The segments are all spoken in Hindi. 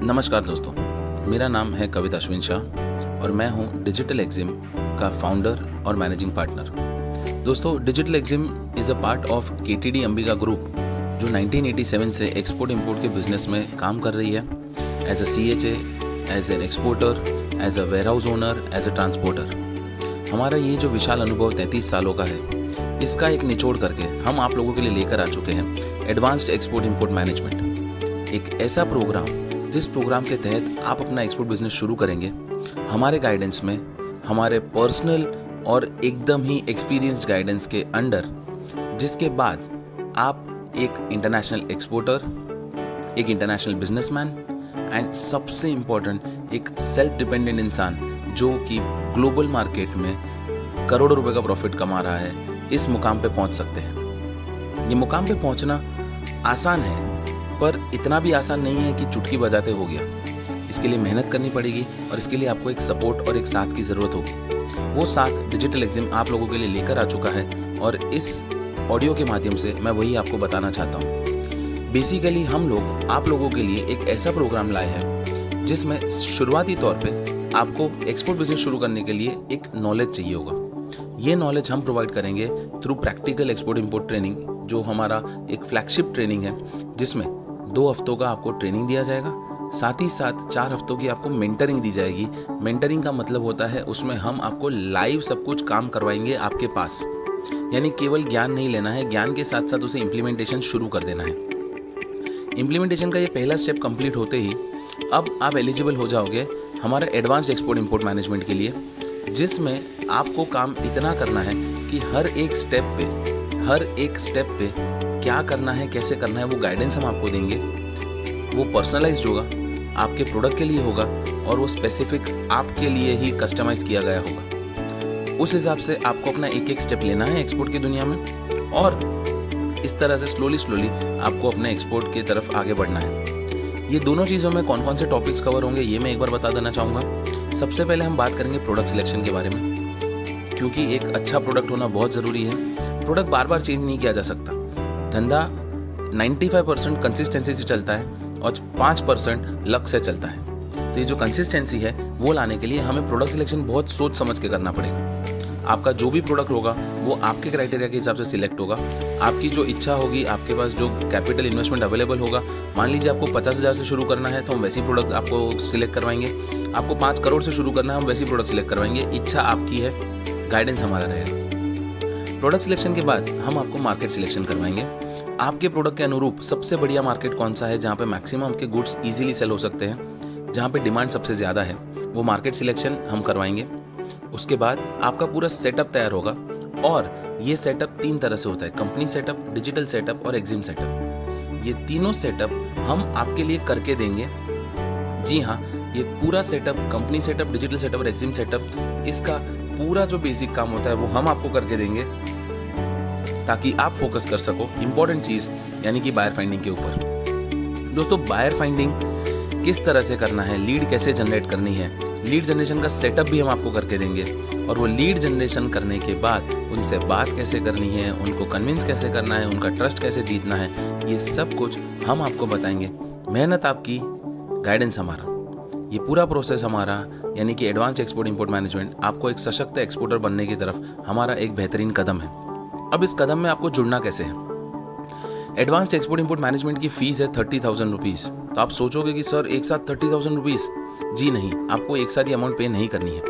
नमस्कार दोस्तों, मेरा नाम है कवित अश्विन शाह और मैं हूं डिजिटल एक्जिम का फाउंडर और मैनेजिंग पार्टनर। दोस्तों, Digital Exim is a part of KTD Ambika group जो 1987 से एक्सपोर्ट इंपोर्ट के बिजनेस में काम कर रही है as a CHA, as an exporter, as a warehouse owner, as a transporter. हमारा ये जो विशाल अनुभव 33 सालों का है, इसका एक निचोड़ करके हम आप लोगों के लिए लेकर आ चुके हैं एडवांस्ड एक्सपोर्ट इंपोर्ट मैनेजमेंट, एक ऐसा प्रोग्राम जिस प्रोग्राम के तहत आप अपना एक्सपोर्ट बिजनेस शुरू करेंगे हमारे गाइडेंस में, हमारे पर्सनल और एकदम ही एक्सपीरियंस्ड गाइडेंस के अंडर, जिसके बाद आप एक इंटरनेशनल एक्सपोर्टर, एक इंटरनेशनल बिजनेसमैन एंड सबसे इम्पोर्टेंट एक सेल्फ डिपेंडेंट इंसान जो कि ग्लोबल मार्केट में करोड़ों रुपए का प्रॉफिट कमा रहा है, इस मुकाम पे पहुंच सकते हैं। ये मुकाम पे पहुंचना आसान है, पर इतना भी आसान नहीं है कि चुटकी बजाते हो गया। इसके लिए मेहनत करनी पड़ेगी और इसके लिए आपको एक सपोर्ट और एक साथ की ज़रूरत होगी। वो साथ डिजिटल एक्जिम आप लोगों के लिए लेकर आ चुका है और इस ऑडियो के माध्यम से मैं वही आपको बताना चाहता हूँ। बेसिकली हम लोग आप लोगों के लिए एक ऐसा प्रोग्राम लाए हैं जिसमें शुरुआती तौर पे आपको एक्सपोर्ट बिजनेस शुरू करने के लिए एक नॉलेज चाहिए होगा। ये नॉलेज हम प्रोवाइड करेंगे through practical export import training, जो हमारा एक फ्लैगशिप ट्रेनिंग है, जिसमें 2 हफ्तों का आपको ट्रेनिंग दिया जाएगा। साथ ही साथ 4 हफ्तों की आपको मेंटरिंग दी जाएगी। मेंटरिंग का मतलब होता है उसमें हम आपको लाइव सब कुछ काम करवाएंगे आपके पास, यानी केवल ज्ञान नहीं लेना है, ज्ञान के साथ साथ उसे इम्प्लीमेंटेशन शुरू कर देना है। इम्प्लीमेंटेशन का ये पहला स्टेप कंप्लीट होते ही अब आप एलिजिबल हो जाओगे हमारे एडवांस्ड एक्सपोर्ट इंपोर्ट मैनेजमेंट के लिए, जिसमें आपको काम इतना करना है कि हर एक स्टेप पे क्या करना है, कैसे करना है, वो गाइडेंस हम आपको देंगे। वो पर्सनलाइज्ड होगा, आपके प्रोडक्ट के लिए होगा और वो स्पेसिफिक आपके लिए ही कस्टमाइज किया गया होगा। उस हिसाब से आपको अपना एक स्टेप लेना है एक्सपोर्ट की दुनिया में और इस तरह से स्लोली आपको अपने एक्सपोर्ट की तरफ आगे बढ़ना है। ये दोनों चीज़ों में कौन कौन से टॉपिक्स कवर होंगे ये मैं एक बार बता देना चाहूँगा। सबसे पहले हम बात करेंगे प्रोडक्ट सिलेक्शन के बारे में, क्योंकि एक अच्छा प्रोडक्ट होना बहुत ज़रूरी है। प्रोडक्ट बार बार चेंज नहीं किया जा सकता। धंधा 95% कंसिस्टेंसी से चलता है और 5% लक से चलता है। तो ये जो कंसिस्टेंसी है वो लाने के लिए हमें प्रोडक्ट सिलेक्शन बहुत सोच समझ के करना पड़ेगा। आपका जो भी प्रोडक्ट होगा वो आपके क्राइटेरिया के हिसाब से सिलेक्ट होगा। आपकी जो इच्छा होगी, आपके पास जो कैपिटल इन्वेस्टमेंट अवेलेबल होगा, मान लीजिए आपको 50,000 से शुरू करना है तो हम वैसी प्रोडक्ट आपको सिलेक्ट करवाएंगे। आपको 5 करोड़ से शुरू करना है, हम वैसी प्रोडक्ट सिलेक्ट करवाएंगे। इच्छा आपकी है, गाइडेंस हमारा रहेगा। प्रोडक्ट सिलेक्शन के बाद हम आपको मार्केट सिलेक्शन करवाएंगे। आपके प्रोडक्ट के अनुरूप सबसे बढ़िया मार्केट कौन सा है, जहाँ पे मैक्सिमम आपके गुड्स इजीली सेल हो सकते हैं, जहाँ पे डिमांड सबसे ज़्यादा है, वो मार्केट सिलेक्शन हम करवाएंगे। उसके बाद आपका पूरा सेटअप तैयार होगा और ये सेटअप 3 तरह से होता है: कंपनी सेटअप, डिजिटल सेटअप और एक्जिम सेटअप। ये तीनों सेटअप हम आपके लिए करके देंगे। जी हाँ, ये पूरा setup, company setup, digital setup और एक्जिम सेटअप, इसका पूरा जो बेसिक काम होता है वो हम आपको करके देंगे ताकि आप फोकस कर सको इंपॉर्टेंट चीज़ यानी कि बायर फाइंडिंग के ऊपर। दोस्तों, बायर फाइंडिंग किस तरह से करना है, लीड कैसे जनरेट करनी है, लीड जनरेशन का सेटअप भी हम आपको करके देंगे। और वो लीड जनरेशन करने के बाद उनसे बात कैसे करनी है, उनको कन्विंस कैसे करना है, उनका ट्रस्ट कैसे जीतना है, ये सब कुछ हम आपको बताएंगे। मेहनत आपकी, गाइडेंस हमारा, ये पूरा प्रोसेस हमारा, यानी कि एडवांस्ड एक्सपोर्ट इंपोर्ट मैनेजमेंट आपको एक सशक्त एक्सपोर्टर बनने की तरफ हमारा एक बेहतरीन कदम है। अब इस कदम में आपको जुड़ना कैसे है? एडवांस्ड एक्सपोर्ट इंपोर्ट मैनेजमेंट की फीस है 30,000 रुपीज़। तो आप सोचोगे कि सर एक साथ 30,000 रुपीज़? जी नहीं, आपको एक साथ ये अमाउंट पे नहीं करनी है।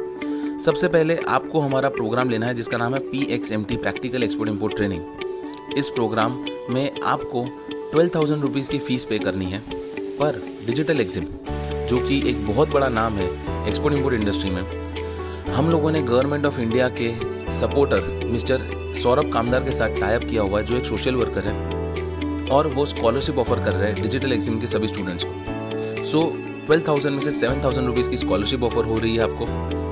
सबसे पहले आपको हमारा प्रोग्राम लेना है जिसका नाम है PXMT, practical export import training. इस प्रोग्राम में आपको 12,000 रुपीज़ की फ़ीस पे करनी है। पर डिजिटल एक्जिम, जो कि एक बहुत बड़ा नाम है एक्सपोर्ट इंपोर्ट इंडस्ट्री में, हम लोगों ने गवर्नमेंट ऑफ इंडिया के सपोर्टर मिस्टर सौरभ कामदार के साथ टाई अप किया हुआ है, जो एक सोशल वर्कर है और वो स्कॉलरशिप ऑफर कर रहे हैं डिजिटल एक्जिम के सभी स्टूडेंट्स को। सो 12,000 में से 7,000 रुपीज़ की स्कॉलरशिप ऑफर हो रही है आपको,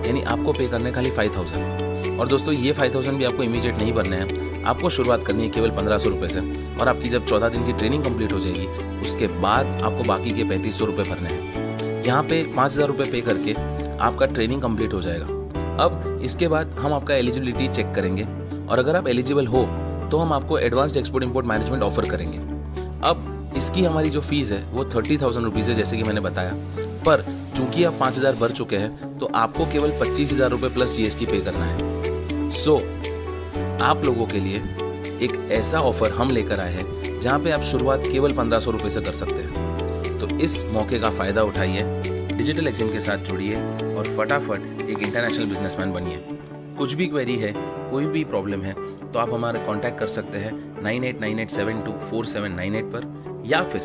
यानी आपको पे करने खाली 5,000। और दोस्तों, ये 5,000 भी आपको इमीडिएट नहीं भरने हैं, आपको शुरुआत करनी है केवल 1,500 रुपये से। और आपकी जब 14 दिन की ट्रेनिंग कंप्लीट हो जाएगी उसके बाद आपको बाकी के 3,500 रुपये भरने हैं। यहाँ पे 5,000 रुपये पे करके आपका ट्रेनिंग कंप्लीट हो जाएगा। अब इसके बाद हम आपका एलिजिबिलिटी चेक करेंगे और अगर आप एलिजिबल हो तो हम आपको advanced export import management offer करेंगे। अब इसकी हमारी जो फीस है वो 30,000 रुपीज़ है, जैसे कि मैंने बताया। पर चूंकि आप 5,000 भर चुके हैं तो आपको केवल 25,000 रुपये प्लस GST पे करना है। सो आप लोगों के लिए एक ऐसा ऑफर हम लेकर आए हैं जहाँ पे आप शुरुआत केवल 1,500 रुपये से कर सकते हैं। तो इस मौके का फ़ायदा उठाइए, डिजिटल एक्जिम के साथ जुड़िए और फटाफट एक इंटरनेशनल बिजनेसमैन बनिए। कुछ भी क्वेरी है, कोई भी प्रॉब्लम है तो आप हमारा कांटेक्ट कर सकते हैं 9898724798 पर, या फिर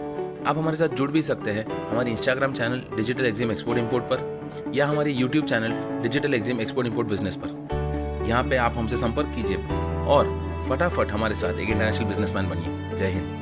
आप हमारे साथ जुड़ भी सकते हैं हमारे Instagram channel Digital Exim export import पर, या हमारे YouTube channel Digital Exim export import business पर। यहाँ पे आप हमसे संपर्क कीजिए और फटाफट हमारे साथ एक इंटरनेशनल बिजनेसमैन बनिए। जय हिंद।